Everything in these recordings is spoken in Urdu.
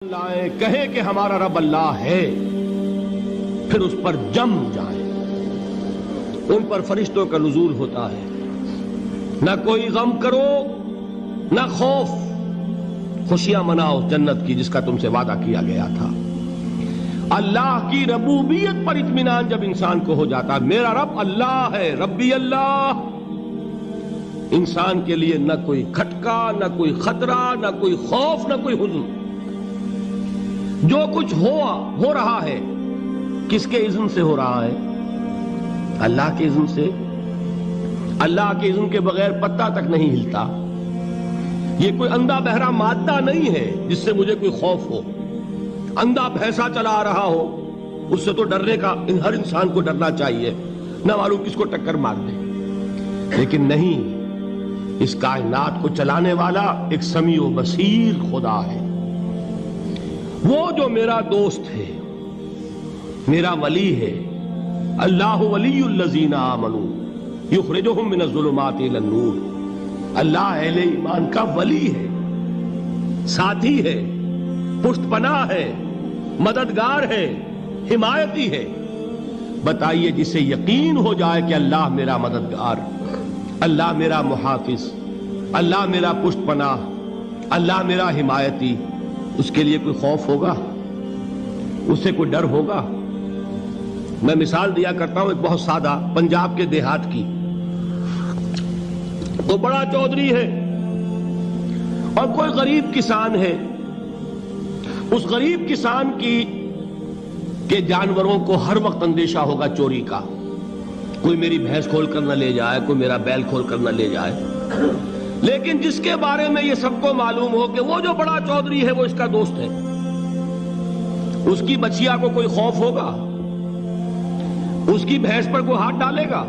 لائیں کہیں کہ ہمارا رب اللہ ہے، پھر اس پر جم جائیں۔ ان پر فرشتوں کا نزول ہوتا ہے، نہ کوئی غم کرو نہ خوف، خوشیاں مناؤ جنت کی جس کا تم سے وعدہ کیا گیا تھا۔ اللہ کی ربوبیت پر اطمینان جب انسان کو ہو جاتا ہے، میرا رب اللہ ہے، ربی اللہ، انسان کے لیے نہ کوئی کھٹکا، نہ کوئی خطرہ، نہ کوئی خوف، نہ کوئی حزن۔ جو کچھ ہو رہا ہے کس کے اذن سے ہو رہا ہے؟ اللہ کے اذن سے۔ اللہ کے اذن کے بغیر پتا تک نہیں ہلتا۔ یہ کوئی اندھا بہرا مادہ نہیں ہے جس سے مجھے کوئی خوف ہو۔ اندھا بھینسا چلا آ رہا ہو اس سے تو ڈرنے کا ہر انسان کو ڈرنا چاہیے، نہ معلوم کس کو ٹکر مار دے۔ لیکن نہیں، اس کائنات کو چلانے والا ایک سمیع و بصیر خدا ہے، وہ جو میرا دوست ہے، میرا ولی ہے۔ اللہ ولی الذین آمنوا یخرجہم من الظلمات الی النور۔ اللہ اہل ایمان کا ولی ہے، ساتھی ہے، پشت پناہ ہے، مددگار ہے، حمایتی ہے۔ بتائیے جسے یقین ہو جائے کہ اللہ میرا مددگار، اللہ میرا محافظ، اللہ میرا پشت پناہ، اللہ میرا حمایتی، اس کے لیے کوئی خوف ہوگا؟ اس سے کوئی ڈر ہوگا؟ میں مثال دیا کرتا ہوں ایک بہت سادہ، پنجاب کے دیہات کی۔ وہ بڑا چودھری ہے اور کوئی غریب کسان ہے۔ اس غریب کسان کے جانوروں کو ہر وقت اندیشہ ہوگا چوری کا، کوئی میری بھینس کھول کر نہ لے جائے، کوئی میرا بیل کھول کر نہ لے جائے۔ لیکن جس کے بارے میں یہ سب کو معلوم ہو کہ وہ جو بڑا چودھری ہے وہ اس کا دوست ہے، اس کی بچیا کو کوئی خوف ہوگا؟ اس کی بھینس پر کوئی ہاتھ ڈالے گا؟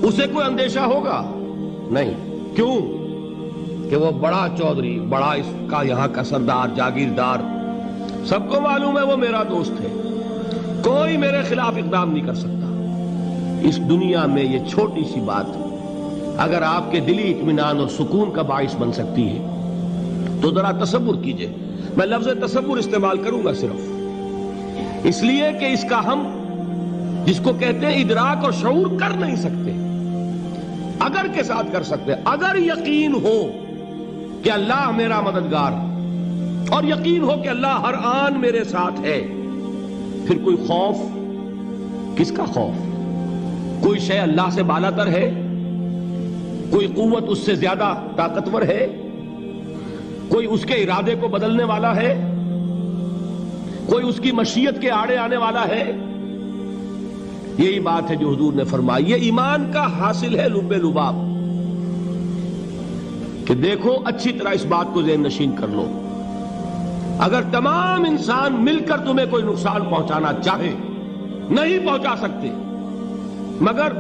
اسے کوئی اندیشہ ہوگا؟ نہیں۔ کیوں؟ کہ وہ بڑا چودھری، بڑا اس کا یہاں کا سردار، جاگیردار، سب کو معلوم ہے وہ میرا دوست ہے، کوئی میرے خلاف اقدام نہیں کر سکتا۔ اس دنیا میں یہ چھوٹی سی بات اگر آپ کے دلی اطمینان اور سکون کا باعث بن سکتی ہے تو ذرا تصور کیجئے۔ میں لفظ تصور استعمال کروں گا صرف اس لیے کہ اس کا ہم جس کو کہتے ہیں ادراک اور شعور کر نہیں سکتے، اگر کے ساتھ کر سکتے۔ اگر یقین ہو کہ اللہ میرا مددگار اور یقین ہو کہ اللہ ہر آن میرے ساتھ ہے، پھر کوئی خوف؟ کس کا خوف؟ کوئی شے اللہ سے بالا تر ہے؟ کوئی قوت اس سے زیادہ طاقتور ہے؟ کوئی اس کے ارادے کو بدلنے والا ہے؟ کوئی اس کی مشیت کے آڑے آنے والا ہے؟ یہی بات ہے جو حضور نے فرمائی۔ یہ ایمان کا حاصل ہے لب لباب، کہ دیکھو اچھی طرح اس بات کو ذہن نشین کر لو، اگر تمام انسان مل کر تمہیں کوئی نقصان پہنچانا چاہے نہیں پہنچا سکتے مگر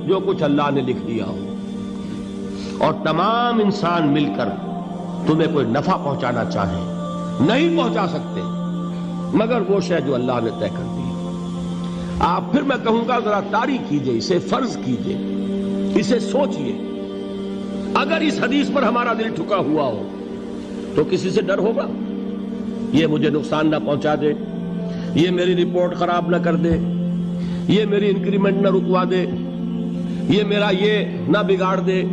جو کچھ اللہ نے لکھ دیا ہو، اور تمام انسان مل کر تمہیں کوئی نفع پہنچانا چاہے نہیں پہنچا سکتے مگر وہ شے جو اللہ نے طے کر دی۔ آپ پھر میں کہوں گا ذرا طاری کیجئے، اسے فرض کیجئے، اسے سوچئے۔ اگر اس حدیث پر ہمارا دل ٹھکا ہوا ہو تو کسی سے ڈر ہوگا؟ یہ مجھے نقصان نہ پہنچا دے، یہ میری رپورٹ خراب نہ کر دے، یہ میری انکریمنٹ نہ رکوا دے، یہ میرا یہ نہ بگاڑ دے،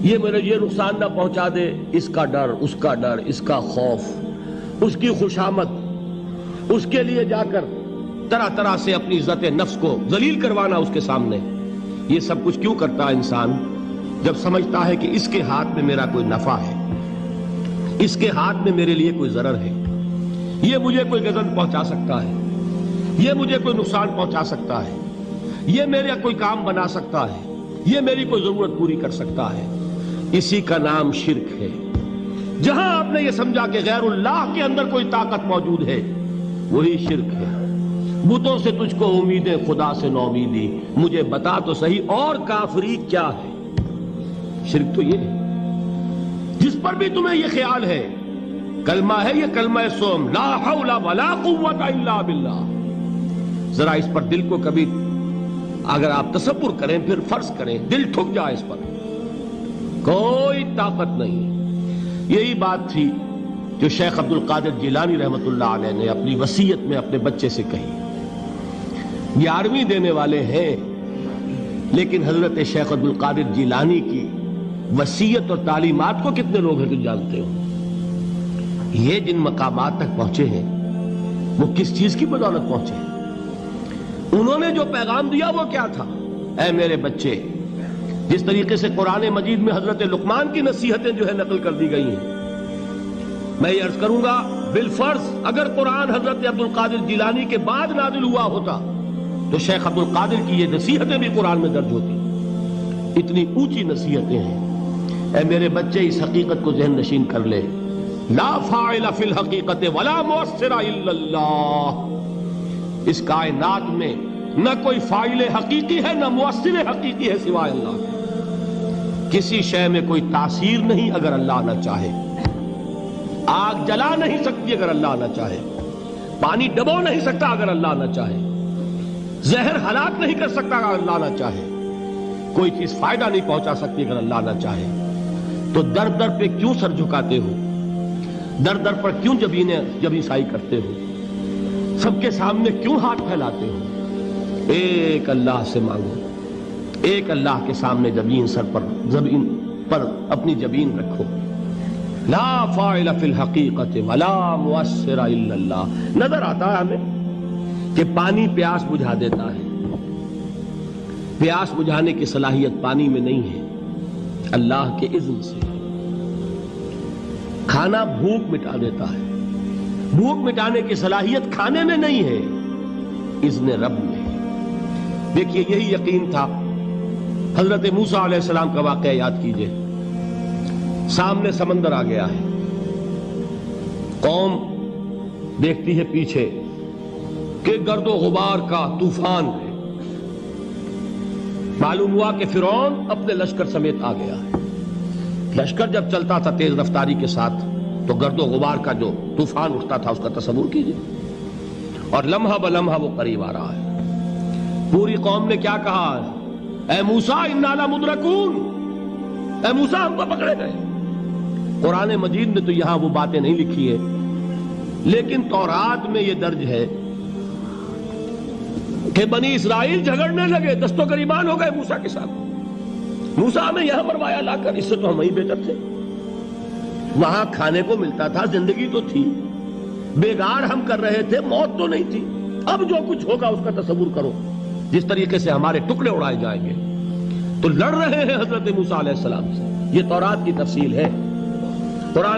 یہ میرے یہ نقصان نہ پہنچا دے۔ اس کا ڈر، اس کا ڈر، اس کا خوف، اس کی خوشامد، اس کے لیے جا کر طرح طرح سے اپنی عزت نفس کو ذلیل کروانا اس کے سامنے، یہ سب کچھ کیوں کرتا ہے انسان؟ جب سمجھتا ہے کہ اس کے ہاتھ میں میرا کوئی نفع ہے، اس کے ہاتھ میں میرے لیے کوئی ضرر ہے، یہ مجھے کوئی غضب پہنچا سکتا ہے، یہ مجھے کوئی نقصان پہنچا سکتا ہے، یہ میرا کوئی کام بنا سکتا ہے، یہ میری کوئی ضرورت پوری کر سکتا ہے، اسی کا نام شرک ہے۔ جہاں آپ نے یہ سمجھا کہ غیر اللہ کے اندر کوئی طاقت موجود ہے وہی شرک ہے۔ بتوں سے تجھ کو امیدیں، خدا سے نومیدی، مجھے بتا تو صحیح اور کافری کیا ہے؟ شرک تو یہ ہے۔ جس پر بھی تمہیں یہ خیال ہے، کلمہ ہے یہ کلمہ سوم، لا حول ولا قوت الا باللہ، ذرا اس پر دل کو کبھی اگر آپ تصور کریں، پھر فرض کریں، دل ٹھک جائے اس پر، کوئی طاقت نہیں۔ یہی بات تھی جو شیخ عبد القادر جیلانی رحمۃ اللہ علیہ نے اپنی وصیت میں اپنے بچے سے کہی. 11ویں دینے والے ہیں، لیکن حضرت شیخ عبد القادر جیلانی کی وصیت اور تعلیمات کو کتنے لوگ ہیں تم جانتے ہو؟ یہ جن مقامات تک پہنچے ہیں وہ کس چیز کی بدولت پہنچے ہیں؟ انہوں نے جو پیغام دیا وہ کیا تھا؟ اے میرے بچے، جس طریقے سے قرآن مجید میں حضرت لقمان کی نصیحتیں جو ہے نقل کر دی گئی ہیں، میں یہ عرض کروں گا بالفرض اگر قرآن حضرت عبد القادر جیلانی کے بعد نازل ہوا ہوتا تو شیخ عبد القادر کی یہ نصیحتیں بھی قرآن میں درج ہوتی. اتنی اونچی نصیحتیں ہیں. اے میرے بچے، اس حقیقت کو ذہن نشین کر لے، لا فاعل فی الحقیقت ولا مؤثر الا اللہ. اس کائنات میں نہ کوئی فاعل حقیقی ہے نہ مؤثر حقیقی ہے سوائے اللہ. کسی شے میں کوئی تاثیر نہیں اگر اللہ نہ چاہے. آگ جلا نہیں سکتی اگر اللہ نہ چاہے. پانی ڈبو نہیں سکتا اگر اللہ نہ چاہے. زہر ہلاک نہیں کر سکتا اگر اللہ نہ چاہے. کوئی چیز فائدہ نہیں پہنچا سکتی اگر اللہ نہ چاہے. تو در در پہ کیوں سر جھکاتے ہو؟ در در پر کیوں جبیں سائی کرتے ہو؟ سب کے سامنے کیوں ہاتھ پھیلاتے ہو؟ ایک اللہ سے مانگو. ایک اللہ کے سامنے زمین پر اپنی جبین رکھو. لا فاعل فی الحقیقت ولا مؤثر الا اللہ. نظر آتا ہے ہمیں کہ پانی پیاس بجھا دیتا ہے. پیاس بجھانے کی صلاحیت پانی میں نہیں ہے، اللہ کے اذن سے. کھانا بھوک مٹا دیتا ہے. بھوک مٹانے کی صلاحیت کھانے میں نہیں ہے، اذن رب میں. دیکھیے یہی یقین تھا. حضرت موسیٰ علیہ السلام کا واقعہ یاد کیجئے. سامنے سمندر آ گیا ہے. قوم دیکھتی ہے پیچھے کہ گرد و غبار کا طوفان ہے. معلوم ہوا کہ فرعون اپنے لشکر سمیت آ گیا ہے. لشکر جب چلتا تھا تیز رفتاری کے ساتھ تو گرد و غبار کا جو طوفان اٹھتا تھا اس کا تصور کیجئے. اور لمحہ بلمحہ وہ قریب آ رہا ہے. پوری قوم نے کیا کہا؟ اے موسیٰ انا لمدرکون. اے موسیٰ ہم کو پکڑے گئے. قرآن مجید نے تو یہاں وہ باتیں نہیں لکھی ہے، لیکن تورات میں یہ درج ہے کہ بنی اسرائیل جھگڑنے لگے، دست و گریبان ہو گئے موسیٰ کے ساتھ. موسیٰ ہمیں یہاں مروایا لا کر، اس سے تو ہم ہی بہتر تھے. وہاں کھانے کو ملتا تھا، زندگی تو تھی. بیگار ہم کر رہے تھے، موت تو نہیں تھی. اب جو کچھ ہوگا اس کا تصور کرو، جس طریقے سے ہمارے ٹکڑے اڑائے جائیں گے. تو لڑ رہے ہیں حضرت موسیٰ علیہ السلام سے. یہ تورات کی تفصیل ہے. قرآن